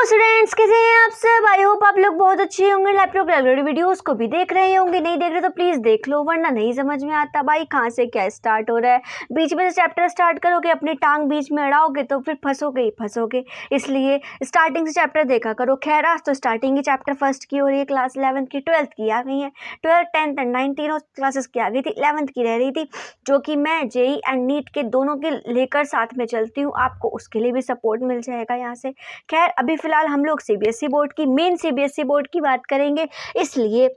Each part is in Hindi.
स्टूडेंट्स, कैसे हैं आप सब। आई होप आप लोग बहुत अच्छे होंगे। लैपटॉप रेगुलर वीडियोस को भी देख रहे होंगे। नहीं देख रहे तो प्लीज़ देख लो, वरना नहीं समझ में आता भाई कहाँ से क्या स्टार्ट हो रहा है। बीच में से चैप्टर स्टार्ट करोगे, अपनी टांग बीच में अड़ाओगे तो फिर फंसोगे ही फंसोगे। इसलिए स्टार्टिंग से चैप्टर देखा करो। खैर आज तो स्टार्टिंग ही चैप्टर फर्स्ट की हो रही है। क्लास 11 की, 12th की आ गई है। 12th 10th एंड 9 तीनों क्लासेस की आ गई थी। 11th की रह रही थी, जो कि मैं जेई एंड नीट के दोनों के लेकर साथ में चलती हूँ। आपको उसके लिए भी सपोर्ट मिल जाएगा यहाँ से। खैर अभी फिलहाल हम लोग सीबीएसई बोर्ड की, मेन सीबीएसई बोर्ड की बात करेंगे। इसलिए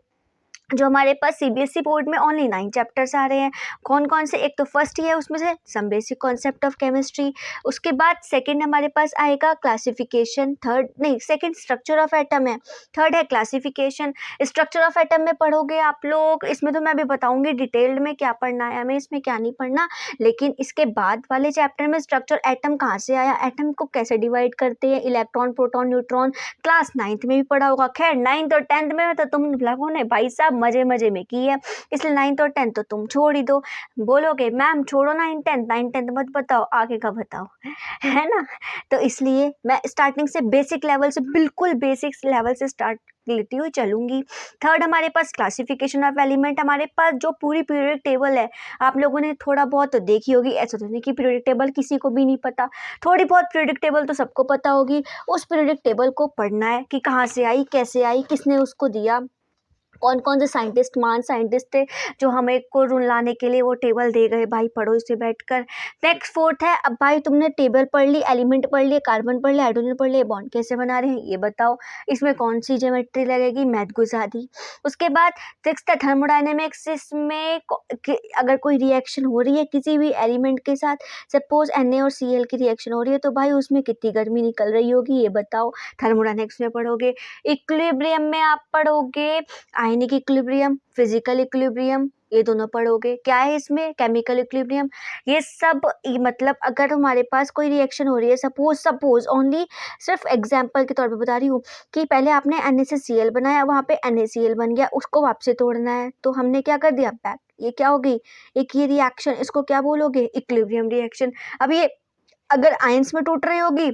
जो हमारे पास सीबीएसई बोर्ड में ओनली 9 चैप्टर्स आ रहे हैं। कौन कौन से? एक तो फर्स्ट ही है, उसमें से some basic concept of chemistry. उसके बाद सेकंड हमारे पास आएगा classification. Second structure of atom है। थर्ड है क्लासिफिकेशन। स्ट्रक्चर ऑफ एटम में पढ़ोगे आप लोग, इसमें तो मैं अभी बताऊंगी डिटेल्ड में क्या पढ़ना है हमें, इसमें क्या नहीं पढ़ना। लेकिन इसके बाद वाले चैप्टर में स्ट्रक्चर एटम कहाँ से आया, एटम को कैसे डिवाइड करते हैं, electron proton neutron, class 9th में भी पढ़ा होगा। खैर 9th और 10th में तो तुम लोगों ने भाई साहब मजे मजे में की है, इसलिए 9th और 10th तो तुम छोड़ ही दो। बोलोगे मैम छोड़ो 9th 10th मत बताओ, आगे का बताओ, है ना। तो इसलिए मैं स्टार्टिंग से बेसिक लेवल से, बिल्कुल बेसिक लेवल से स्टार्ट लेती हुई चलूंगी। थर्ड हमारे पास क्लासिफिकेशन ऑफ एलिमेंट। हमारे पास जो पूरी पीरियोडिक टेबल है, आप लोगों ने थोड़ा बहुत तो देखी होगी। ऐसा तो नहीं कि पीरियोडिक टेबल किसी को भी नहीं पता, थोड़ी बहुत पीरियोडिक टेबल तो सबको पता होगी। उस पीरियोडिक टेबल को पढ़ना है कि कहाँ से आई, कैसे आई, किसने उसको दिया, कौन कौन से साइंटिस्ट, महान साइंटिस्ट थे जो हमें को रुलाने के लिए वो टेबल दे गए। भाई पढ़ो इसे बैठकर। नेक्स्ट फोर्थ है, अब भाई तुमने टेबल पढ़ ली, एलिमेंट पढ़ लिए, कार्बन पढ़ लिया, हाइड्रोजन पढ़ लिया, बॉन्ड कैसे बना रहे हैं ये बताओ, इसमें कौन सी ज्योमेट्री लगेगी, मैथ घुसा दी। उसके बाद सिक्स्थ है थर्मोडायनेमिक्स। इसमें अगर कोई रिएक्शन हो रही है किसी भी एलिमेंट के साथ, सपोज Na और Cl की रिएक्शन हो रही है, तो भाई उसमें कितनी गर्मी निकल रही होगी ये बताओ, थर्मोडायनेमिक्स में पढ़ोगे। इक्विलिब्रियम में आप पढ़ोगे आयनिक इक्विलिब्रियम, फिजिकल इक्विलिब्रियम, ये दोनों पढ़ोगे। क्या है इसमें? Chemical equilibrium. ये सब मतलब अगर हमारे पास कोई रिएक्शन हो रही है, सपोज ओनली सिर्फ एग्जांपल के तौर पे बता रही हूँ कि पहले आपने NaCl बनाया, वहाँ पे NaCl बन गया, उसको वापसी तोड़ना है तो हमने क्या कर दिया, बैक। ये क्या हो गई? एक ये रिएक्शन, इसको क्या बोलोगे? Equilibrium reaction. अब ये अगर आयंस में टूट रही होगी,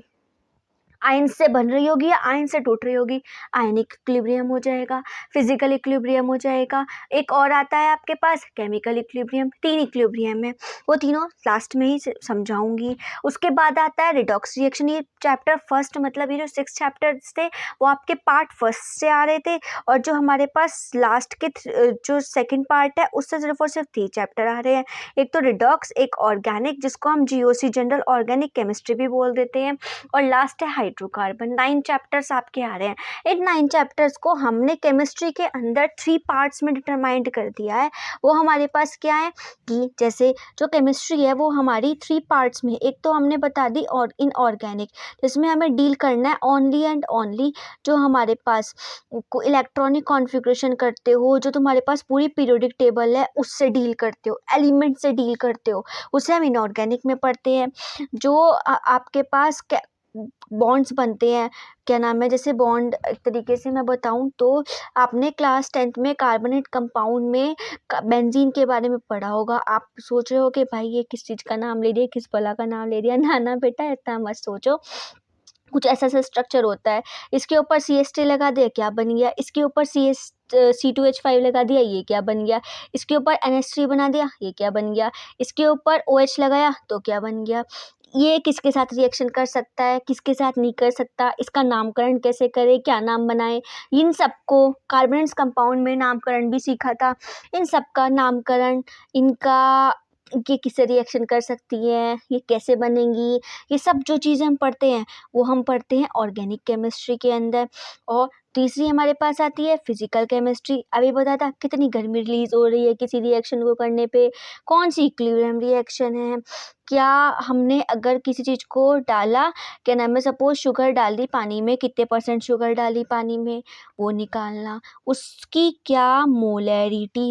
आयन से बन रही होगी या आयन से टूट रही होगी, आयनिक इक्विलिब्रियम हो जाएगा, फिजिकल इक्विलिब्रियम हो जाएगा। एक और आता है आपके पास केमिकल इक्विलिब्रियम। 3 इक्विलिब्रियम है, वो तीनों लास्ट में ही समझाऊंगी। उसके बाद आता है रिडॉक्स रिएक्शन। ये चैप्टर फर्स्ट, मतलब ये जो 6 चैप्टर्स थे वो आपके पार्ट फर्स्ट से आ रहे थे, और जो हमारे पास लास्ट के जो सेकेंड पार्ट है उससे सिर्फ और सिर्फ 3 चैप्टर आ रहे हैं। एक तो रिडॉक्स, एक ऑर्गेनिक जिसको हम GOC जनरल ऑर्गेनिक केमिस्ट्री भी बोल देते हैं, और लास्ट है हाइड्रोकार्बन। 9 चैप्टर्स आपके आ रहे हैं। इन 9 चैप्टर्स को हमने केमिस्ट्री के अंदर 3 पार्ट्स में डिटरमाइंड कर दिया है। वो हमारे पास क्या है कि जैसे जो केमिस्ट्री है वो हमारी 3 पार्ट्स में, एक तो हमने बता दी और इनऑर्गेनिक, जिसमें हमें डील करना है ओनली एंड ओनली जो हमारे पास इलेक्ट्रॉनिक कॉन्फ़िगरेशन करते हो, जो तुम्हारे पास पूरी पीरियोडिक टेबल है उससे डील करते हो, एलिमेंट से डील करते हो, उसे हम इनऑर्गेनिक में पढ़ते हैं। जो आपके पास बॉन्ड्स बनते हैं, क्या नाम है, जैसे बॉन्ड एक तरीके से मैं बताऊं तो आपने क्लास 10th में कार्बोनेट कंपाउंड में बेंजीन के बारे में पढ़ा होगा। आप सोच रहे हो कि भाई ये किस चीज़ का नाम ले दिया, किस बला का नाम ले दिया। ना ना बेटा, इतना मत सोचो। कुछ ऐसा स्ट्रक्चर होता है, इसके ऊपर CH3 लगा दिया, क्या बन गया। इसके ऊपर C2H5 लगा दिया, ये क्या बन गया। इसके ऊपर NH3 बना दिया, ये क्या बन गया। इसके ऊपर OH लगाया तो क्या बन गया। ये किसके साथ रिएक्शन कर सकता है, किसके साथ नहीं कर सकता, इसका नामकरण कैसे करें, क्या नाम बनाए। इन सबको कार्बोनेट्स कंपाउंड में नामकरण भी सीखा था। इन सबका नामकरण, इनका ये किससे रिएक्शन कर सकती है, ये कैसे बनेंगी, ये सब जो चीज़ें हम पढ़ते हैं वो हम पढ़ते हैं ऑर्गेनिक केमिस्ट्री के अंदर। और तीसरी हमारे पास आती है फिजिकल केमिस्ट्री। अभी बता था कितनी गर्मी रिलीज हो रही है किसी रिएक्शन को करने पे, कौन सी इक्विलिब्रियम रिएक्शन है, क्या हमने अगर किसी चीज़ को डाला, क्या नाम है, सपोज शुगर डाल दी पानी में, कितने % शुगर डाली पानी में वो निकालना, उसकी क्या मोलैरिटी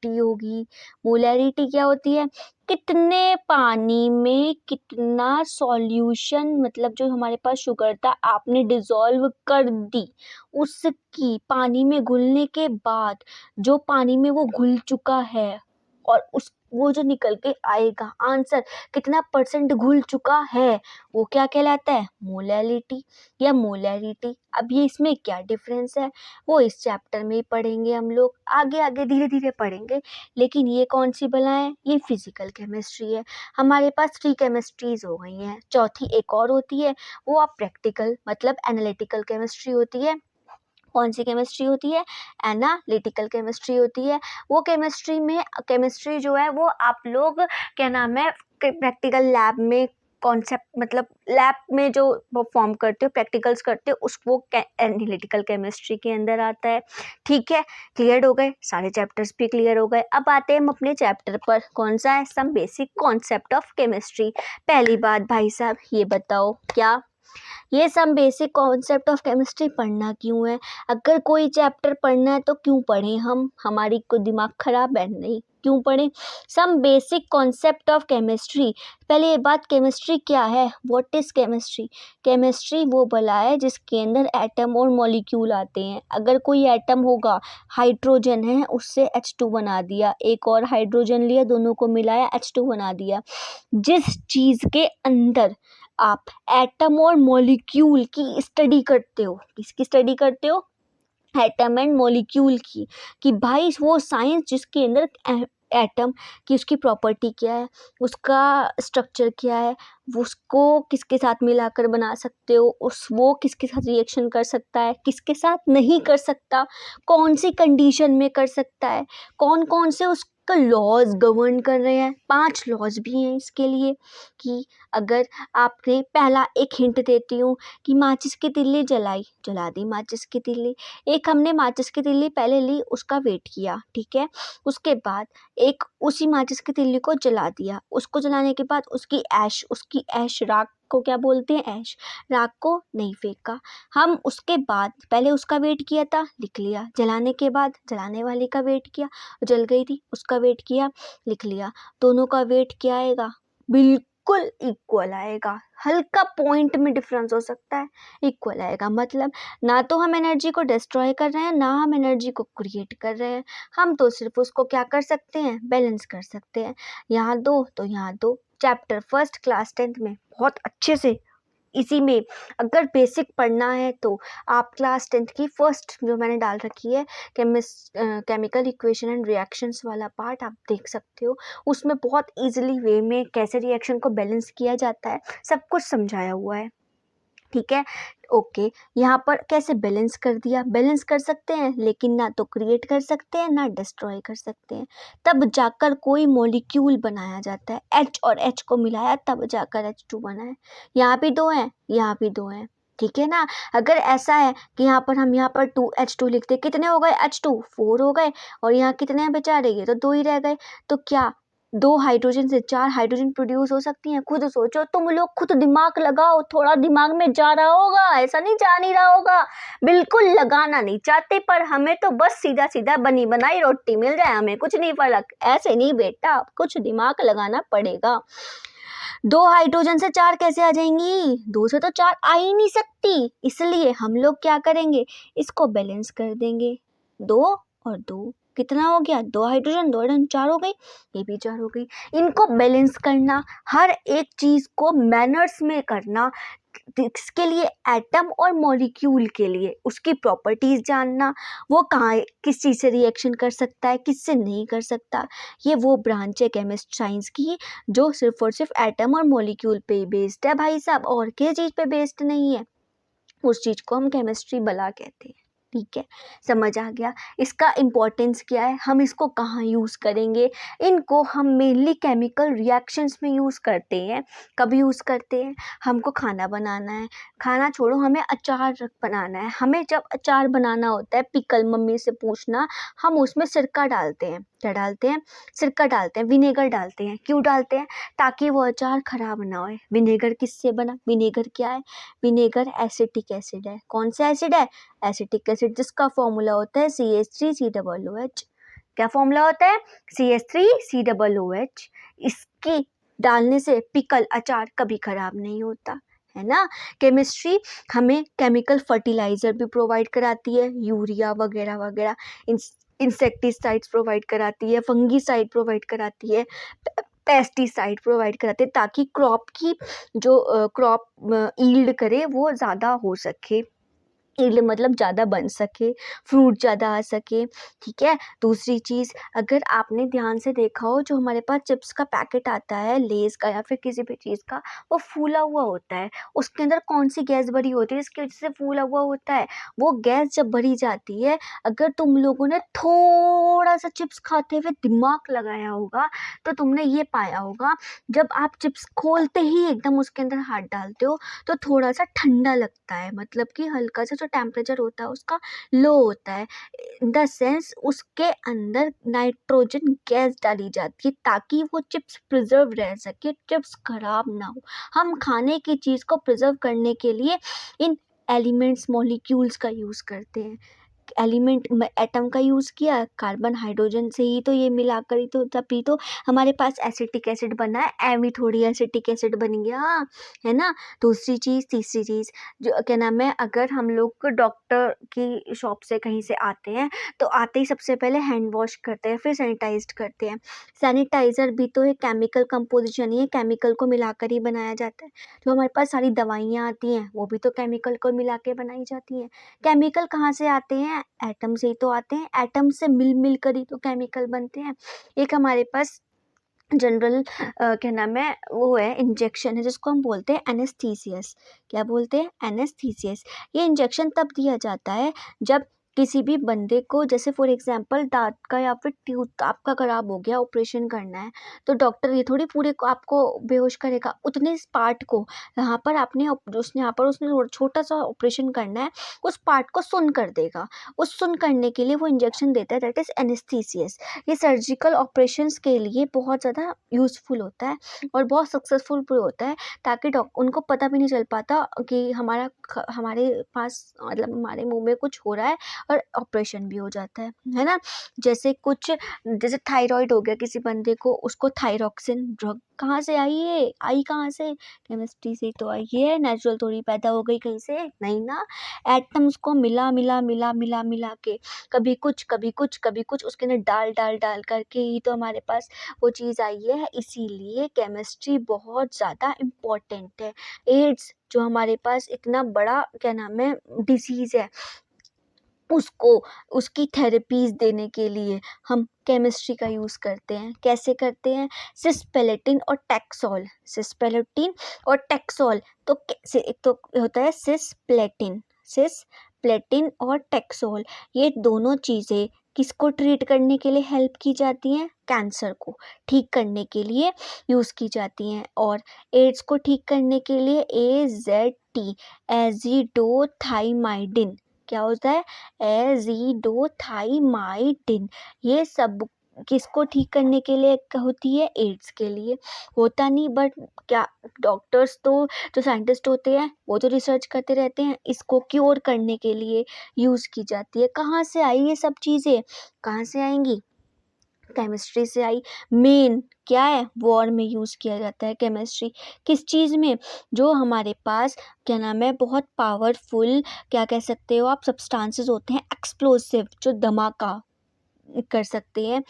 होगी। मोलैरिटी क्या होती है, कितने पानी में कितना सॉल्यूशन, मतलब जो हमारे पास शुगर था आपने डिज़ोल्व कर दी, उसकी पानी में घुलने के बाद जो पानी में वो घुल चुका है और उस वो जो निकल के आएगा आंसर कितना परसेंट घुल चुका है वो क्या कहलाता है, मोलैलिटी या मोलैरिटी। अब ये इसमें क्या डिफरेंस है वो इस चैप्टर में ही पढ़ेंगे हम लोग, आगे आगे धीरे धीरे पढ़ेंगे। लेकिन ये कौन सी भला है, ये फिजिकल केमिस्ट्री है। हमारे पास 3 केमिस्ट्रीज हो गई हैं, चौथी एक और होती है, वो आप प्रैक्टिकल मतलब एनालिटिकल केमिस्ट्री होती है। कौन सी केमिस्ट्री होती है, एनालिटिकल केमिस्ट्री होती है। वो केमिस्ट्री जो है वो आप लोग क्या नाम है प्रैक्टिकल लैब में कॉन्सेप्ट मतलब लैब में जो परफॉर्म करते हो प्रैक्टिकल्स करते हो उसको एनालिटिकल केमिस्ट्री के अंदर आता है। ठीक है, क्लियर हो गए, सारे चैप्टर्स भी क्लियर हो गए। अब आते हैं हम अपने चैप्टर पर, कौन सा है, some basic concept of chemistry. पहली बात भाई साहब ये बताओ, क्या ये some basic concept of chemistry पढ़ना क्यों है? अगर कोई चैप्टर पढ़ना है तो क्यों पढ़ें हम, हमारी को दिमाग खराब है, नहीं क्यों पढ़ें? Some basic concept of chemistry. पहले ये बात, केमिस्ट्री क्या है, व्हाट इज केमिस्ट्री? केमिस्ट्री वो भला है जिसके अंदर एटम और मॉलिक्यूल आते हैं। अगर कोई एटम होगा, हाइड्रोजन है, उससे H2 बना दिया, एक और हाइड्रोजन लिया, दोनों को मिलाया, H2 बना दिया। जिस चीज़ के अंदर आप एटम और मॉलिक्यूल की स्टडी करते हो, किसकी स्टडी करते हो, एटम एंड मॉलिक्यूल की, कि भाई वो साइंस जिसके अंदर एटम की उसकी प्रॉपर्टी क्या है, उसका स्ट्रक्चर क्या है, उसको किसके साथ मिलाकर बना सकते हो, वो किसके साथ रिएक्शन कर सकता है, किसके साथ नहीं कर सकता, कौन सी कंडीशन में कर सकता है, कौन कौन से उसका लॉज गवर्न कर रहे हैं। 5 लॉज भी हैं इसके लिए, कि अगर आपने पहला एक हिंट देती हूँ कि माचिस की तिल्ली जलाई, जला दी माचिस की तिल्ली। एक हमने माचिस की तिल्ली पहले ली, उसका वेट किया, ठीक है, उसके बाद एक उसी माचिस की तिल्ली को जला दिया, उसको जलाने के बाद उसकी ऐश राख को क्या बोलते हैं, ऐश, राख को नहीं फेंका हम। उसके बाद पहले उसका वेट किया था, लिख लिया, जलाने के बाद जलाने वाली का वेट किया, जल गई थी, उसका वेट किया, लिख लिया। दोनों का वेट क्या आएगा, बिल्कुल इक्वल आएगा, हल्का पॉइंट में डिफरेंस हो सकता है, इक्वल आएगा। मतलब ना तो हम एनर्जी को डिस्ट्रॉय कर रहे हैं, ना हम एनर्जी को क्रिएट कर रहे हैं, हम तो सिर्फ उसको क्या कर सकते हैं, बैलेंस कर सकते हैं। यहाँ दो तो यहाँ दो। चैप्टर फर्स्ट क्लास 10th में बहुत अच्छे से, इसी में अगर बेसिक पढ़ना है तो आप क्लास 10th की फर्स्ट जो मैंने डाल रखी है केमिकल इक्वेशन एंड रिएक्शंस वाला पार्ट आप देख सकते हो। उसमें बहुत इजीली वे में कैसे रिएक्शन को बैलेंस किया जाता है सब कुछ समझाया हुआ है, ठीक है। ओके, यहाँ पर कैसे बैलेंस कर दिया, बैलेंस कर सकते हैं लेकिन ना तो क्रिएट कर सकते हैं ना डिस्ट्रॉय कर सकते हैं, तब जाकर कोई मॉलिक्यूल बनाया जाता है। H और H को मिलाया तब जाकर H2 बना है। यहाँ भी 2 हैं, यहाँ भी 2 हैं, ठीक है ना। अगर ऐसा है कि यहाँ पर हम यहाँ पर 2H2 लिखते, कितने हो गए, H2 4 हो गए, और यहाँ कितने बचा रहे हैं, तो 2 ही रह गए। तो क्या 2 हाइड्रोजन से 4 हाइड्रोजन प्रोड्यूस हो सकती हैं? खुद सोचो, तुम लोग खुद दिमाग लगाओ, थोड़ा दिमाग में जा रहा होगा, ऐसा नहीं जा नहीं रहा होगा, बिल्कुल लगाना नहीं चाहते, पर हमें तो बस सीधा सीधा बनी बनाई रोटी मिल जाए, हमें कुछ नहीं फर्क। ऐसे नहीं बेटा, कुछ दिमाग लगाना पड़ेगा। 2 हाइड्रोजन से 4 कैसे आ जाएंगी, 2 से तो 4 आ ही नहीं सकती, इसलिए हम लोग क्या करेंगे, इसको बैलेंस कर देंगे। 2 और 2 कितना हो गया, 2 हाइड्रोजन 2 हाइड्रोजन 4 हो गई, ये भी 4 हो गई। इनको बैलेंस करना, हर एक चीज को मैनर्स में करना, इसके लिए एटम और मॉलिक्यूल के लिए उसकी प्रॉपर्टीज जानना, वो कहाँ किस चीज़ से रिएक्शन कर सकता है, किससे नहीं कर सकता, ये वो ब्रांच है केमिस्ट साइंस की जो सिर्फ और सिर्फ एटम और मॉलिक्यूल पे बेस्ड है भाई साहब, और किसी चीज़ पे बेस्ड नहीं है। उस चीज़ को हम केमिस्ट्री भला कहते हैं, ठीक है, समझ आ गया। इसका इम्पोर्टेंस क्या है, हम इसको कहाँ यूज़ करेंगे, इनको हम मेनली केमिकल रिएक्शंस में यूज़ करते हैं। कब यूज़ करते हैं, हमको खाना बनाना है, खाना छोड़ो हमें अचार बनाना है, हमें जब अचार बनाना होता है, पिकल मम्मी से पूछना, हम उसमें सिरका डालते हैं, क्या डालते हैं, सिरका डालते हैं, विनेगर डालते हैं। क्यों डालते हैं, ताकि वो अचार खराब ना होए। विनेगर किससे बना, विनेगर क्या है, विनेगर एसिटिक एसिड है। कौन सा एसिड है, एसिटिक एसिड, जिसका फॉर्मूला होता है CH3COOH। क्या फॉर्मूला होता है, CH3COOH। इसकी डालने से पिकल अचार कभी खराब नहीं होता है ना। केमिस्ट्री हमें केमिकल फर्टिलाइजर भी प्रोवाइड कराती है, यूरिया वगैरह वगैरह। इंसेक्टिसाइड्स प्रोवाइड कराती है, फंगीसाइड प्रोवाइड कराती है, पेस्टिसाइड प्रोवाइड कराते हैं, ताकि क्रॉप की जो क्रॉप ईल्ड करे वो ज़्यादा हो सके, ईल्ड मतलब ज़्यादा बन सके, फ्रूट ज़्यादा आ सके। ठीक है। दूसरी चीज़, अगर आपने ध्यान से देखा हो, जो हमारे पास चिप्स का पैकेट आता है लेज़ का या फिर किसी भी चीज़ का, वो फूला हुआ होता है। उसके अंदर कौन सी गैस भरी होती है जिसकी वजह से फूला हुआ होता है? वो गैस जब भरी जाती है, अगर तुम लोगों ने थोड़ा सा चिप्स खाते हुए दिमाग लगाया होगा तो तुमने ये पाया होगा, जब आप चिप्स खोलते ही एकदम उसके अंदर हाथ डालते हो तो थोड़ा सा ठंडा लगता है, मतलब कि हल्का सा जो टेम्परेचर होता है उसका लो होता है। इन द सेंस उसके अंदर नाइट्रोजन गैस डाली जाती है ताकि वो चिप्स प्रिजर्व रह सके, चिप्स खराब ना हो। हम खाने की चीज़ को प्रिजर्व करने के लिए इन एलिमेंट्स मॉलिक्यूल्स का यूज़ करते हैं। एलिमेंट एटम का यूज़ किया, कार्बन हाइड्रोजन से ही तो ये मिलाकर ही तो तभी तो हमारे पास एसिटिक एसिड बना है, एवी थोड़ी एसिटिक एसिड बन गया, है ना। दूसरी चीज़, तीसरी चीज़, जो क्या नाम है, अगर हम लोग डॉक्टर की शॉप से कहीं से आते हैं तो आते ही सबसे पहले हैंड वॉश करते हैं, फिर सैनिटाइज करते हैं। सैनिटाइज़र भी तो एक केमिकल कंपोजिशन ही है, केमिकल को मिलाकर ही बनाया जाता है। जो हमारे पास सारी दवाइयाँ आती हैं वो भी तो केमिकल को मिला के बनाई जाती हैं। केमिकल कहाँ से आते हैं? एटम से ही तो आते हैं, एटम से मिल कर ही तो केमिकल बनते हैं। एक हमारे पास जनरल क्या नाम है, वो है इंजेक्शन है जिसको हम बोलते हैं एनेस्थीसियस। क्या बोलते हैं? एनेस्थीसियस। ये इंजेक्शन तब दिया जाता है जब किसी भी बंदे को, जैसे फॉर एग्जांपल दांत का या फिर टूथ आपका खराब हो गया, ऑपरेशन करना है, तो डॉक्टर ये थोड़ी पूरे को आपको बेहोश करेगा, उतने इस पार्ट को यहाँ पर आपने उसने यहाँ पर उसने छोटा सा ऑपरेशन करना है, उस पार्ट को सुन कर देगा। उस सुन करने के लिए वो इंजेक्शन देता है, दैट इज एनेस्थीसियस। ये सर्जिकल ऑपरेशंस के लिए बहुत ज़्यादा यूज़फुल होता है और बहुत सक्सेसफुल भी होता है, ताकि उनको पता भी नहीं चल पाता कि हमारे पास, मतलब हमारे मुंह में कुछ हो रहा है और ऑपरेशन भी हो जाता है ना। जैसे थायराइड हो गया किसी बंदे को, उसको थायरॉक्सिन ड्रग कहाँ से आई है? आई कहाँ से? केमिस्ट्री से तो आई है, नेचुरल थोड़ी पैदा हो गई कहीं से, नहीं ना। एटम्स को मिला मिला मिला मिला मिला के, कभी कुछ कभी कुछ कभी कुछ, उसके अंदर डाल डाल डाल करके ही तो हमारे पास वो चीज़ आई है। इसीलिए केमिस्ट्री बहुत ज़्यादा इम्पोर्टेंट है। एड्स जो हमारे पास इतना बड़ा क्या नाम है डिसीज़ है, उसको उसकी थेरेपीज़ देने के लिए हम केमिस्ट्री का यूज़ करते हैं। कैसे करते हैं? सिस्पेलेटिन और टैक्सोल, सिस्पेलेटिन और टैक्सोल, तो कैसे, एक तो होता है सिस्प्लेटिन और टैक्सोल, ये दोनों चीज़ें किसको ट्रीट करने के लिए हेल्प की जाती हैं? कैंसर को ठीक करने के लिए यूज़ की जाती हैं। और एड्स को ठीक करने के लिए AZT, एज़िडोथाइमाइडिन, क्या होता है? एज़िडोथाइमाइडिन, ये सब किसको ठीक करने के लिए होती है? एड्स के लिए। होता नहीं, बट क्या डॉक्टर्स तो, जो साइंटिस्ट होते हैं वो तो रिसर्च करते रहते हैं, इसको क्योर करने के लिए यूज़ की जाती है। कहाँ से आई ये सब चीज़ें? कहाँ से आएंगी? केमिस्ट्री से आई। मेन क्या है? वॉर में यूज़ किया जाता है केमिस्ट्री। किस चीज़ में? जो हमारे पास क्या नाम है, बहुत पावरफुल, क्या कह सकते हो आप, सब्सटेंसेस होते हैं, एक्सप्लोसिव, जो धमाका कर सकते हैं,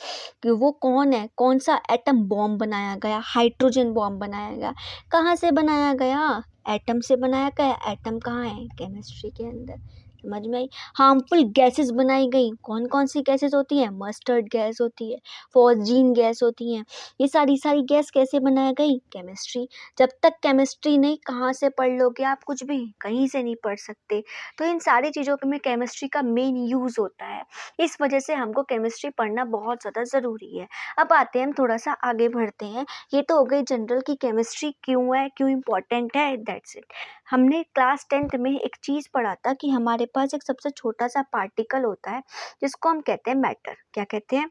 कि वो कौन है? कौन सा एटम बॉम्ब बनाया गया? हाइड्रोजन बॉम्ब बनाया गया। कहाँ से बनाया गया? एटम से बनाया गया। एटम कहाँ है? केमिस्ट्री के अंदर। समझ में आई? हार्मफुल गैसेस बनाई गई। कौन कौन सी गैसेस होती हैं? मस्टर्ड गैस होती है, फॉस्जीन गैस होती हैं। ये सारी गैस कैसे बनाई गई? केमिस्ट्री। जब तक केमिस्ट्री नहीं, कहाँ से पढ़ लोगे आप? कुछ भी कहीं से नहीं पढ़ सकते। तो इन सारी चीज़ों में केमिस्ट्री का मेन यूज़ होता है। इस वजह से हमको केमिस्ट्री पढ़ना बहुत ज़्यादा ज़रूरी है। अब आते हैं, हम थोड़ा सा आगे बढ़ते हैं। ये तो हो गई जनरल की केमिस्ट्री क्यों है, क्यों इम्पोर्टेंट है, दैट्स इट। हमने क्लास 10th में एक चीज़ पढ़ा था कि हमारे पास एक सबसे छोटा सा पार्टिकल होता है जिसको हम कहते हैं मैटर। क्या कहते हैं?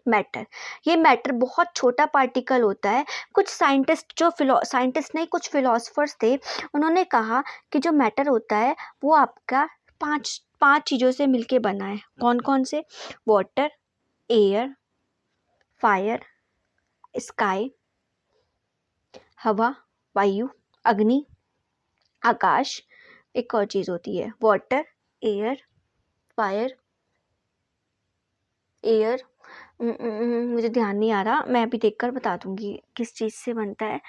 मैटर। ये मैटर बहुत छोटा पार्टिकल होता है। कुछ साइंटिस्ट नहीं, कुछ फिलोसफर्स थे, उन्होंने कहा कि जो मैटर होता है वो आपका पांच चीज़ों से मिलके बना है। कौन कौन से? वाटर, एयर, फायर, स्काई, हवा, वायु, अग्नि, आकाश। एक और चीज़ होती है, वाटर, एयर, फायर, एयर, मुझे ध्यान नहीं आ रहा, मैं अभी देखकर बता दूंगी किस चीज़ से बनता है।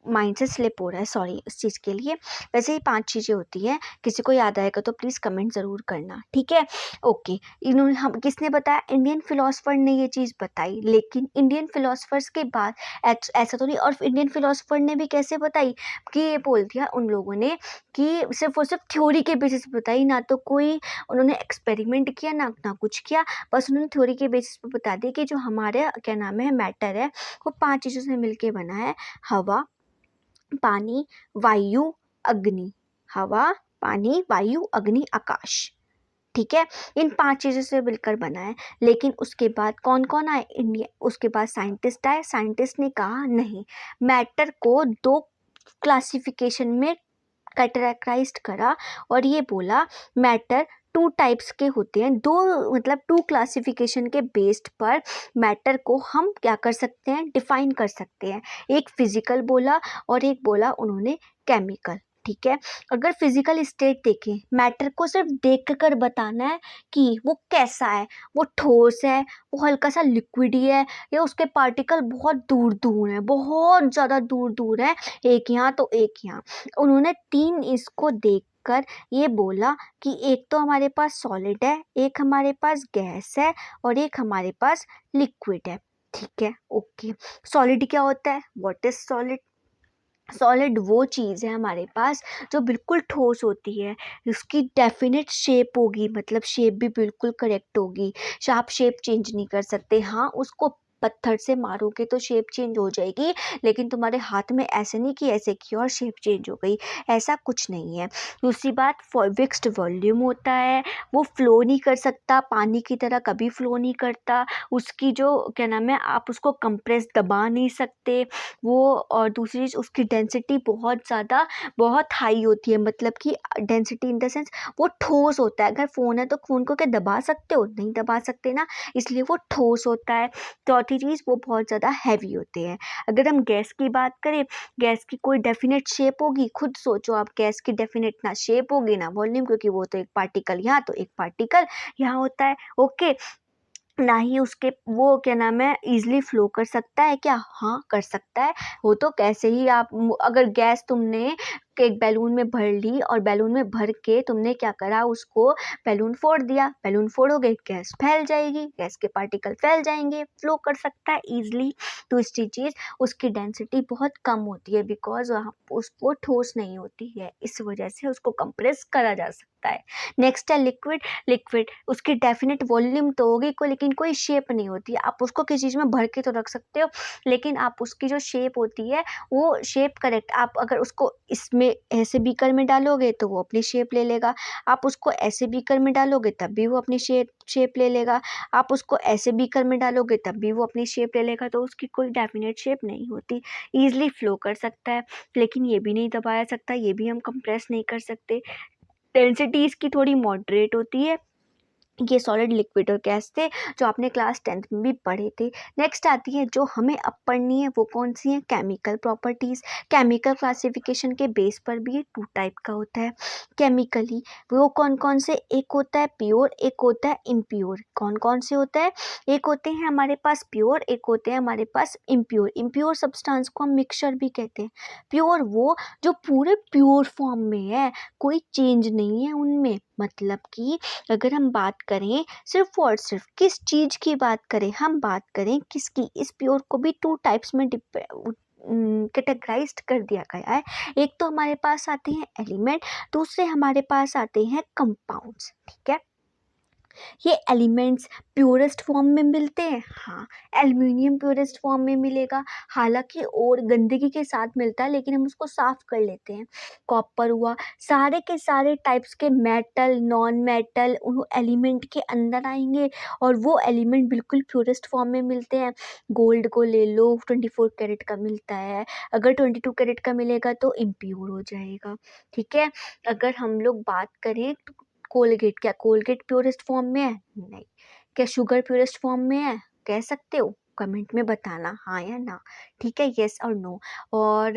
माइंड से स्लिप हो रहा है, सॉरी इस चीज़ के लिए। वैसे ही 5 चीज़ें होती हैं, किसी को याद आएगा तो प्लीज़ कमेंट ज़रूर करना, ठीक है? ओके, इन्होंने हम किसने बताया? इंडियन फिलोसोफर ने ये चीज़ बताई, लेकिन इंडियन फिलोसोफर्स के बाद ऐसा तो नहीं, और इंडियन फिलोसोफर ने भी कैसे बताई कि ये बोल दिया उन लोगों ने कि सिर्फ और सिर्फ थ्योरी के बेसिस पे बताई, ना तो कोई उन्होंने एक्सपेरिमेंट किया, ना कुछ किया, बस उन्होंने थ्योरी के बेसिस पे बता दिया कि जो हमारे क्या नाम है मैटर है वो 5 चीज़ों से मिलके बना है। हवा, पानी, वायु, अग्नि। हवा, पानी, वायु, अग्नि, आकाश। ठीक है, इन 5 चीज़ों से मिलकर बना है। लेकिन उसके बाद कौन कौन आए? इंडिया, उसके बाद साइंटिस्ट आए। साइंटिस्ट ने कहा नहीं, मैटर को 2 क्लासिफिकेशन में कैटेगराइज्ड करा और ये बोला मैटर 2 टाइप्स के होते हैं। 2 मतलब 2 क्लासिफिकेशन के बेस्ड पर मैटर को हम क्या कर सकते हैं? डिफाइन कर सकते हैं। एक फिजिकल बोला और एक बोला उन्होंने केमिकल। ठीक है, अगर फिजिकल स्टेट देखें, मैटर को सिर्फ देख कर बताना है कि वो कैसा है, वो ठोस है, वो हल्का सा लिक्विडी है, या उसके पार्टिकल बहुत दूर दूर हैं, बहुत ज़्यादा दूर दूर है, एक यहाँ तो एक यहाँ। उन्होंने 3 इसको देखकर ये बोला कि एक तो हमारे पास सॉलिड है, एक हमारे पास गैस है और एक हमारे पास लिक्विड है। ठीक है, ओके। सॉलिड क्या होता है? What is solid? सॉलिड वो चीज़ है हमारे पास जो बिल्कुल ठोस होती है, उसकी डेफिनेट शेप होगी, मतलब शेप भी बिल्कुल करेक्ट होगी, आप शेप चेंज नहीं कर सकते। हाँ, उसको पत्थर से मारोगे तो शेप चेंज हो जाएगी, लेकिन तुम्हारे हाथ में ऐसे नहीं कि ऐसे किया और शेप चेंज हो गई, ऐसा कुछ नहीं है। दूसरी बात, फिक्स्ड वॉल्यूम होता है, वो फ्लो नहीं कर सकता, पानी की तरह कभी फ्लो नहीं करता, उसकी जो क्या नाम है, आप उसको कंप्रेस दबा नहीं सकते वो। और दूसरी चीज़, उसकी डेंसिटी बहुत ज़्यादा बहुत हाई होती है, मतलब कि डेंसिटी इन द सेंस वो ठोस होता है। अगर फ़ोन है तो फ़ोन को क्या दबा सकते हो? नहीं दबा सकते ना, इसलिए वो ठोस होता है। चौथी चीज़, वो बहुत ज़्यादा हैवी होते हैं। अगर हम गैस की बात करें, गैस की कोई डेफिनेट शेप होगी? खुद सोचो आप, गैस की डेफिनेट ना शेप होगी ना वॉल्यूम, क्योंकि वो तो एक पार्टिकल यहाँ तो एक पार्टिकल यहाँ होता है। ओके, ना ही उसके वो क्या नाम है ईज़िली फ्लो कर सकता है क्या? हाँ, कर सकता है। वो तो कैसे ही आप अगर गैस तुमने एक बैलून में भर ली और बैलून में भर के तुमने क्या करा, उसको बैलून फोड़ दिया, बैलून फोड़ोगे गैस फैल जाएगी, गैस के पार्टिकल फैल जाएंगे, फ्लो कर सकता है ईज़िली। दूसरी चीज़, उसकी डेंसिटी बहुत कम होती है, बिकॉज वहाँ वो ठोस नहीं होती है, इस वजह से उसको कंप्रेस करा जा सकता है। नेक्स्ट है लिक्विड। लिक्विड, उसकी डेफिनेट वॉल्यूम तो होगी कोई, लेकिन कोई शेप नहीं होती। आप उसको किसी चीज़ में भर के तो रख सकते हो, लेकिन आप उसकी जो शेप होती है वो शेप करेक्ट, आप अगर उसको इसमें ऐसे बीकर में डालोगे तो वो अपनी शेप ले लेगा, आप उसको ऐसे बीकर में डालोगे तब भी वो अपनी शेप ले लेगा, आप उसको ऐसे बीकर में डालोगे तब भी वो अपनी शेप ले लेगा। तो उसकी कोई डेफिनेट शेप नहीं होती। ईजिली फ्लो कर सकता है, लेकिन ये भी नहीं दबाया सकता, ये भी हम कंप्रेस नहीं कर सकते। डेंसिटी इसकी थोड़ी मॉडरेट होती है। ये सॉलिड, लिक्विड और गैस थे जो आपने क्लास 10th में भी पढ़े थे। नेक्स्ट आती है जो हमें अब पढ़नी है, वो कौन सी है? Chemical properties. केमिकल क्लासिफिकेशन के बेस पर भी ये 2 टाइप का होता है। केमिकली वो कौन कौन से? एक होता है प्योर, एक होता है इम्प्योर। कौन कौन से होता है? एक होते हैं हमारे पास प्योर, एक होते हैं हमारे पास इम्प्योर। इम्प्योर सब्सटेंस को हम मिक्सचर भी कहते हैं। प्योर वो जो पूरे प्योर फॉर्म में है, कोई चेंज नहीं है उनमें, मतलब कि अगर हम बात करें सिर्फ और सिर्फ किस चीज़ की बात करें, हम बात करें किसकी? इस प्योर को भी 2 टाइप्स में कैटेगराइज्ड कर दिया गया है। एक तो हमारे पास आते हैं एलिमेंट, दूसरे हमारे पास आते हैं कंपाउंड्स। ठीक है, ये एलिमेंट्स प्योरेस्ट फॉर्म में मिलते हैं। हाँ, एल्युमिनियम प्योरेस्ट फॉर्म में मिलेगा, हालांकि और गंदगी के साथ मिलता है, लेकिन हम उसको साफ कर लेते हैं। कॉपर हुआ, सारे के सारे टाइप्स के मेटल, नॉन मेटल उन एलिमेंट के अंदर आएंगे और वो एलिमेंट बिल्कुल प्योरेस्ट फॉर्म में मिलते हैं। गोल्ड को ले लो, 24 कैरेट का मिलता है, अगर 22 कैरेट का मिलेगा तो इम्प्योर हो जाएगा। ठीक है, अगर हम लोग बात करें तो कोलगेट, क्या कोलगेट प्योरेस्ट फॉर्म में है? नहीं। क्या शुगर प्योरेस्ट फॉर्म में है? कह सकते हो, कमेंट में बताना हाँ या ना। ठीक है, यस और नो। और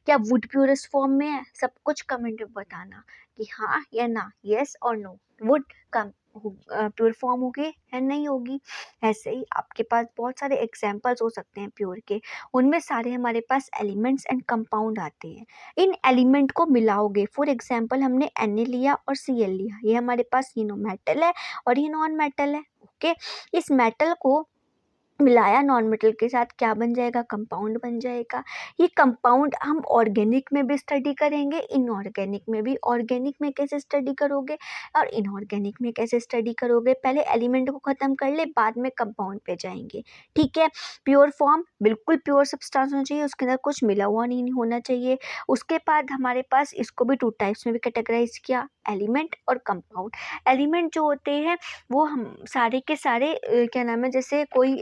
क्या वुड प्योरेस्ट फॉर्म में है? सब कुछ कमेंट में बताना कि हाँ या ना, यस और नो। वुड कम प्योर फॉर्म होगी या नहीं होगी। ऐसे ही आपके पास बहुत सारे एग्जाम्पल्स हो सकते हैं प्योर के, उनमें सारे हमारे पास एलिमेंट्स एंड कंपाउंड आते हैं। इन एलिमेंट को मिलाओगे, फॉर एग्जाम्पल हमने Na लिया और Cl लिया, ये हमारे पास तीनों मेटल है और ये नॉन मेटल है। ओके, इस मेटल को मिलाया नॉन मेटल के साथ, क्या बन जाएगा, कंपाउंड बन जाएगा। ये कंपाउंड हम ऑर्गेनिक में भी स्टडी करेंगे, इनऑर्गेनिक में भी। ऑर्गेनिक में कैसे स्टडी करोगे और इनऑर्गेनिक में कैसे स्टडी करोगे, पहले एलिमेंट को ख़त्म कर ले, बाद में कंपाउंड पे जाएंगे। ठीक है, प्योर फॉर्म बिल्कुल प्योर सब्सटेंस होना चाहिए, उसके अंदर कुछ मिला हुआ नहीं होना चाहिए। उसके बाद हमारे पास इसको भी 2 टाइप्स में भी कैटेगराइज किया, एलिमेंट और कंपाउंड। एलिमेंट जो होते हैं वो हम सारे के सारे क्या नाम है, जैसे कोई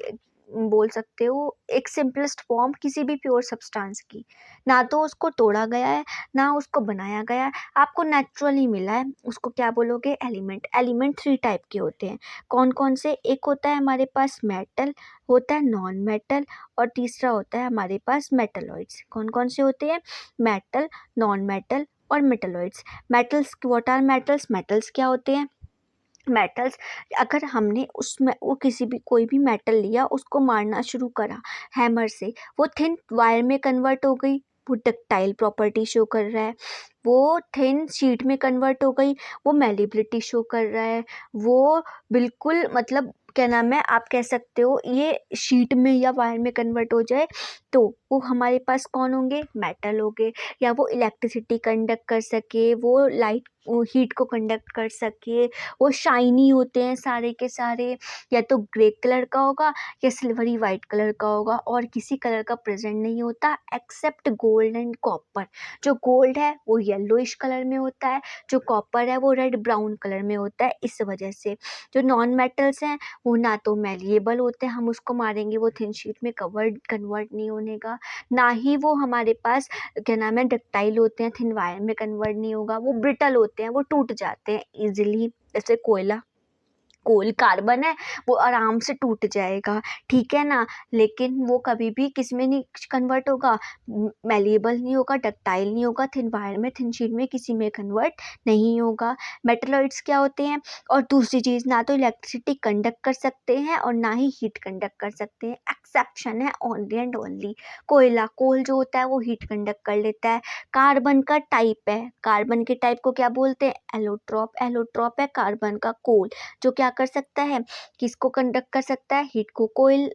बोल सकते हो एक सिंपलेस्ट फॉर्म किसी भी प्योर सब्सटेंस की, ना तो उसको तोड़ा गया है ना उसको बनाया गया है, आपको नेचुरली मिला है, उसको क्या बोलोगे, एलिमेंट। एलिमेंट 3 टाइप के होते हैं, कौन कौन से, एक होता है हमारे पास मेटल, होता है नॉन मेटल, और तीसरा होता है हमारे पास मेटलॉइड्स। कौन कौन से होते हैं, मेटल, नॉन मेटल और metalloids. Metals, what are metals, metals क्या होते हैं, मेटल्स, अगर हमने उसमें वो किसी भी कोई भी मेटल लिया, उसको मारना शुरू करा हैमर से, वो थिन वायर में कन्वर्ट हो गई, वो डक्टाइल प्रॉपर्टी शो कर रहा है। वो थिन शीट में कन्वर्ट हो गई, वो मेलिबिलिटी शो कर रहा है। वो बिल्कुल मतलब क्या नाम है, आप कह सकते हो ये शीट में या वायर में कन्वर्ट हो जाए तो वो हमारे पास कौन होंगे, मेटल होंगे। या वो इलेक्ट्रिसिटी कंडक्ट कर सके, वो लाइट हीट को कंडक्ट कर सके, वो शाइनी होते हैं सारे के सारे, या तो ग्रे कलर का होगा या सिल्वरी वाइट कलर का होगा, और किसी कलर का प्रेजेंट नहीं होता एक्सेप्ट गोल्ड एंड कॉपर। जो गोल्ड है वो येलोइश कलर में होता है, जो कॉपर है वो रेड ब्राउन कलर में होता है। इस वजह से जो नॉन मेटल्स हैं वो ना तो मैलिएबल होते हैं, हम उसको मारेंगे वो थिन शीट में कन्वर्ट नहीं होने का, ना ही वो हमारे पास क्या नाम है डक्टाइल होते हैं, थिन वायर में कन्वर्ट नहीं होगा, वो ब्रिटल होते हैं, वो टूट जाते हैं इजीली। जैसे कोयला, कोल कार्बन है, वो आराम से टूट जाएगा, ठीक है ना, लेकिन वो कभी भी किस में नहीं कन्वर्ट होगा, मैलिएबल नहीं होगा, डक्टाइल नहीं होगा, थिन वायर में, थिन शीट में किसी में कन्वर्ट नहीं होगा। मेटलॉइड्स क्या होते हैं, और दूसरी चीज़, ना तो इलेक्ट्रिसिटी कंडक्ट कर सकते हैं और ना ही हीट कंडक्ट कर सकते हैं। एक्सेप्शन है ओनली एंड ओनली कोयला, कोल जो होता है वो हीट कंडक्ट कर लेता है। कार्बन का टाइप है, कार्बन के टाइप को क्या बोलते हैं, एलोट्रॉप। एलोट्रॉप है कार्बन का कोल, जो क्या कर सकता है, किसको कंडक्ट कर सकता है, हीट को, कोयल।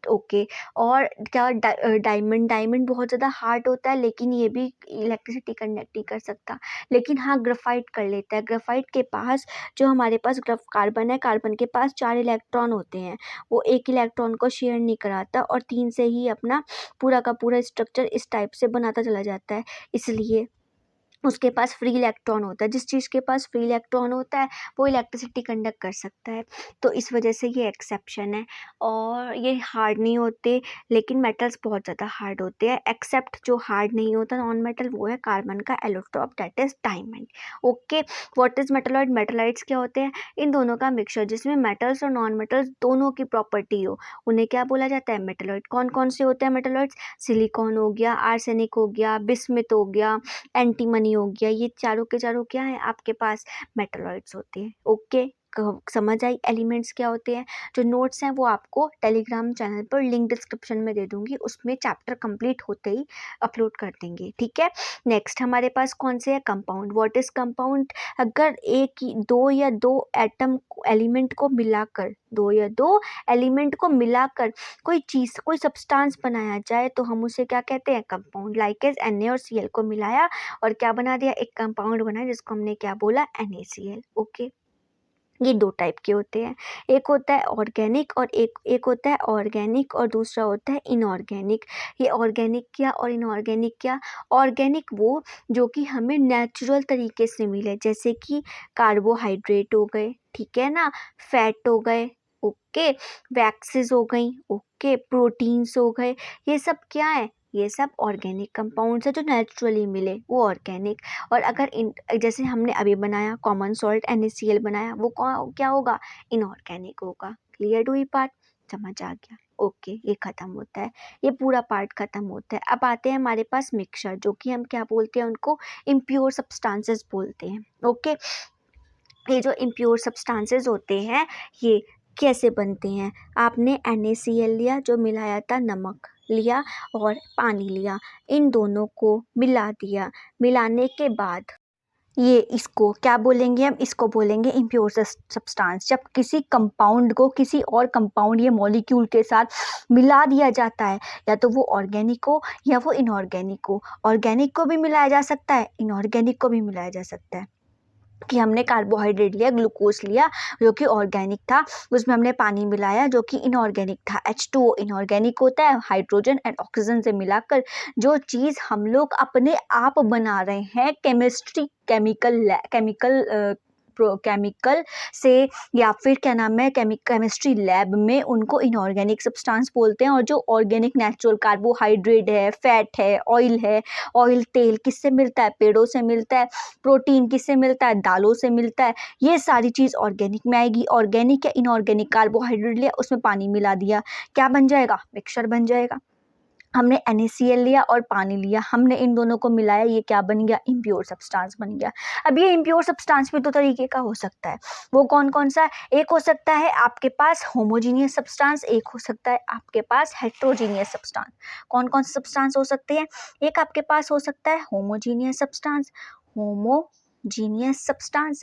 ओके, और क्या डायमंड, डायमंड बहुत ज़्यादा हार्ड होता है लेकिन ये भी इलेक्ट्रिसिटी कंडक्ट नहीं कर सकता, लेकिन हाँ ग्रेफाइट कर लेता है। ग्रेफाइट के पास जो हमारे पास कार्बन है, कार्बन के पास 4 इलेक्ट्रॉन होते हैं, वो एक इलेक्ट्रॉन को शेयर नहीं कराता और 3 से ही अपना पूरा का पूरा स्ट्रक्चर इस टाइप से बनाता चला जाता है, इसलिए उसके पास फ्री इलेक्ट्रॉन होता है। जिस चीज़ के पास फ्री इलेक्ट्रॉन होता है वो इलेक्ट्रिसिटी कंडक्ट कर सकता है, तो इस वजह से ये एक्सेप्शन है। और ये हार्ड नहीं होते, लेकिन मेटल्स बहुत ज़्यादा हार्ड होते हैं। एक्सेप्ट जो हार्ड नहीं होता नॉन मेटल, वो है कार्बन का allotrope, that is diamond. Okay, what is metalloid, मेटलाइट्स क्या होते हैं, इन दोनों का मिक्सचर जिसमें मेटल्स और नॉन मेटल्स दोनों की प्रॉपर्टी हो, उन्हें क्या बोला जाता है, मेटलॉइड। कौन कौन से होते हैं मेटलॉइड्स, सिलिकॉन हो गया, आर्सेनिक हो गया, बिस्मिथ हो गया, एंटीमनी हो गया, ये चारों के चारों क्या है आपके पास, मेटलॉइड्स होते हैं। ओके, समझ आई एलिमेंट्स क्या होते हैं। जो नोट्स हैं वो आपको टेलीग्राम चैनल पर लिंक डिस्क्रिप्शन में दे दूंगी, उसमें चैप्टर कंप्लीट होते ही अपलोड कर देंगे, ठीक है। नेक्स्ट हमारे पास कौन से है, कंपाउंड। व्हाट इज कंपाउंड, अगर एक ही दो या दो एटम एलिमेंट को मिलाकर, दो या दो एलिमेंट को मिलाकर कोई चीज़, कोई सब्सटेंस बनाया जाए तो हम उसे क्या कहते हैं, कंपाउंड। लाइक एज Na और Cl को मिलाया और क्या बना दिया, एक कंपाउंड बनाया जिसको हमने क्या बोला, NaCl। ओके, ये 2 टाइप के होते हैं, एक होता है ऑर्गेनिक और एक होता है ऑर्गेनिक और दूसरा होता है इनऑर्गेनिक। ये ऑर्गेनिक क्या और इनऑर्गेनिक क्या, ऑर्गेनिक वो जो कि हमें नेचुरल तरीके से मिले, जैसे कि कार्बोहाइड्रेट हो गए, ठीक है ना, फैट हो गए, ओके, वैक्सेस हो गई, ओके, प्रोटीन्स हो गए, ये सब क्या है, ये सब ऑर्गेनिक कंपाउंड्स है जो नेचुरली मिले, वो ऑर्गेनिक। और अगर इन जैसे हमने अभी बनाया कॉमन सॉल्ट NaCl बनाया, वो क्या होगा, इनऑर्गेनिक होगा। क्लियर हुई बात, समझ आ गया। ओके, ये ख़त्म होता है, ये पूरा पार्ट ख़त्म होता है। अब आते हैं हमारे पास मिक्सचर, जो कि हम क्या बोलते हैं, उनको इम्प्योर सब्सटेंसेस बोलते हैं। ओके, ये जो इम्प्योर सब्सटेंसेस होते हैं ये कैसे बनते हैं। आपने NaCl लिया, जो मिलाया था नमक लिया और पानी लिया, इन दोनों को मिला दिया। मिलाने के बाद ये इसको क्या बोलेंगे, हम इसको बोलेंगे इम्प्योर सब्सटेंस। जब किसी कंपाउंड को किसी और कंपाउंड या मॉलिक्यूल के साथ मिला दिया जाता है, या तो वो ऑर्गेनिक हो या वो इनऑर्गेनिक हो। ऑर्गेनिक को भी मिलाया जा सकता है, इनऑर्गेनिक को भी मिलाया जा सकता है। कि हमने कार्बोहाइड्रेट लिया, ग्लूकोज लिया जो कि ऑर्गेनिक था, उसमें हमने पानी मिलाया जो कि इनऑर्गेनिक था। H2O इनऑर्गेनिक होता है, हाइड्रोजन एंड ऑक्सीजन से मिलाकर जो चीज़ हम लोग अपने आप बना रहे हैं केमिस्ट्री केमिकल से, या फिर क्या नाम है केमिस्ट्री लैब में, उनको इनऑर्गेनिक सब्सटेंस बोलते हैं। और जो ऑर्गेनिक नेचुरल कार्बोहाइड्रेट है, फैट है, ऑयल तेल किससे मिलता है, पेड़ों से मिलता है। प्रोटीन किससे मिलता है, दालों से मिलता है। ये सारी चीज़ ऑर्गेनिक में आएगी। ऑर्गेनिक या इनऑर्गेनिक, कार्बोहाइड्रेट लिया, उसमें पानी मिला दिया, क्या बन जाएगा, मिक्सचर बन जाएगा। हमने NaCl लिया और पानी लिया, हमने इन दोनों को मिलाया, ये क्या बन गया, इम्प्योर सब्सटेंस बन गया। अब ये इम्प्योर सब्सटेंस भी दो तरीके का हो सकता है। वो कौन कौन सा, एक हो सकता है आपके पास होमोजीनियस सब्सटेंस, एक हो सकता है आपके पास हेट्रोजीनियस सब्सटेंस। कौन कौन से सब्सटेंस हो सकते हैं, एक आपके पास हो सकता है homogeneous substance, homogeneous substance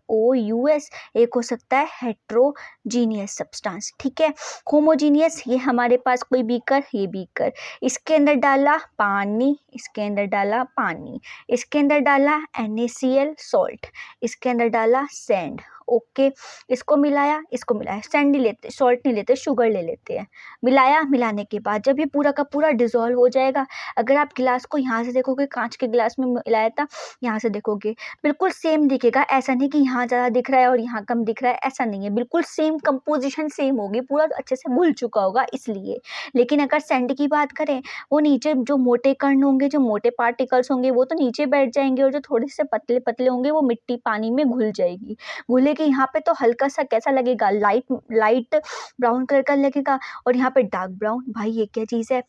HOMOGENOUS। एक हो सकता है हेट्रोजीनियस सब्सटेंस। ठीक है, होमोजीनियस, ये हमारे पास कोई बीकर, ये बीकर, इसके अंदर डाला पानी, इसके अंदर डाला पानी, इसके अंदर डाला NaCl सॉल्ट, इसके अंदर डाला सैंड। ओके, इसको मिलाया, इसको मिलाया, सैंड नहीं लेते, सॉल्ट नहीं लेते, शुगर ले लेते हैं। मिलाया, मिलाने के बाद जब ये पूरा का पूरा डिजोल्व हो जाएगा, अगर आप गिलास को यहाँ से देखोगे, कांच के गिलास में मिलाया था, यहाँ से देखोगे बिल्कुल सेम दिखेगा। ऐसा नहीं कि यहाँ ज़्यादा दिख रहा है और यहाँ कम दिख रहा है, ऐसा नहीं है, बिल्कुल सेम कंपोजिशन सेम होगी, पूरा अच्छे से घुल चुका होगा इसलिए। लेकिन अगर सैंड की बात करें, वो नीचे जो मोटे कण होंगे, जो मोटे पार्टिकल्स होंगे, वो तो नीचे बैठ जाएंगे, और जो थोड़े से पतले पतले होंगे वो मिट्टी पानी में घुल जाएगी। घुलेगी यहाँ पे तो हल्का सा कैसा लगेगा, लाइट ब्राउन कलर का लगेगा, और यहाँ पे डार्क ब्राउन। भाई ये क्या चीज़ है,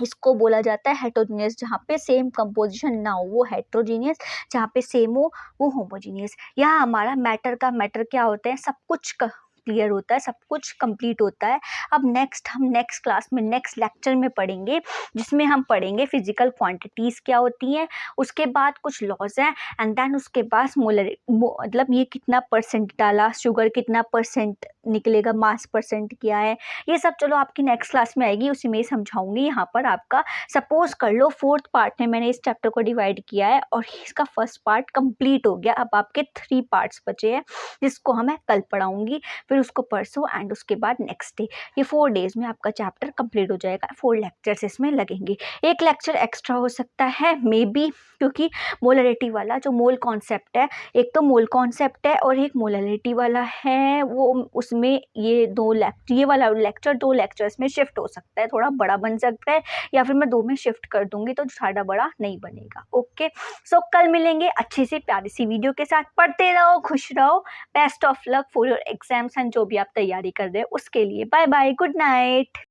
इसको बोला जाता है हेट्रोजीनियस। जहाँ पे सेम कंपोजिशन ना हो वो हेट्रोजीनियस, जहाँ पे सेम हो वो होमोजीनियस। यहाँ हमारा मैटर क्या होता है, सब कुछ क्लियर होता है, सब कुछ कंप्लीट होता है। अब हम नेक्स्ट क्लास में, नेक्स्ट लेक्चर में पढ़ेंगे, जिसमें हम पढ़ेंगे फिजिकल क्वांटिटीज़ क्या होती हैं, उसके बाद कुछ लॉज हैं, एंड देन उसके बाद मतलब ये कितना परसेंट डाला, शुगर कितना परसेंट निकलेगा, मास परसेंट क्या है, ये सब चलो आपकी नेक्स्ट क्लास में आएगी, उसी में ही समझाऊंगी। यहाँ पर आपका सपोज कर लो 4th पार्ट में मैंने इस चैप्टर को डिवाइड किया है, और इसका फर्स्ट पार्ट कंप्लीट हो गया। अब आपके 3 पार्ट्स बचे हैं, जिसको मैं कल पढ़ाऊंगी, फिर उसको परसों, एंड उसके बाद नेक्स्ट डे। ये 4 डेज में आपका चैप्टर कंप्लीट हो जाएगा। 4 लेक्चर्स इसमें लगेंगे। एक लेक्चर एक्स्ट्रा हो सकता है मे बी, क्योंकि मोलरिटी वाला जो मोल कॉन्सेप्ट है, एक तो मोल कॉन्सेप्ट है और एक मोलरिटी वाला है, वो उसमें ये वाला लेक्चर 2 लेक्चर्स में शिफ्ट हो सकता है, थोड़ा बड़ा बन सकता है, या फिर मैं 2 में शिफ्ट कर दूंगी तो ज़्यादा बड़ा नहीं बनेगा। ओके, सो कल मिलेंगे अच्छी सी प्यारी सी वीडियो के साथ। पढ़ते रहो, खुश रहो, best of luck for your exams and जो भी आप तैयारी कर रहे हो उसके लिए। Bye bye, good night.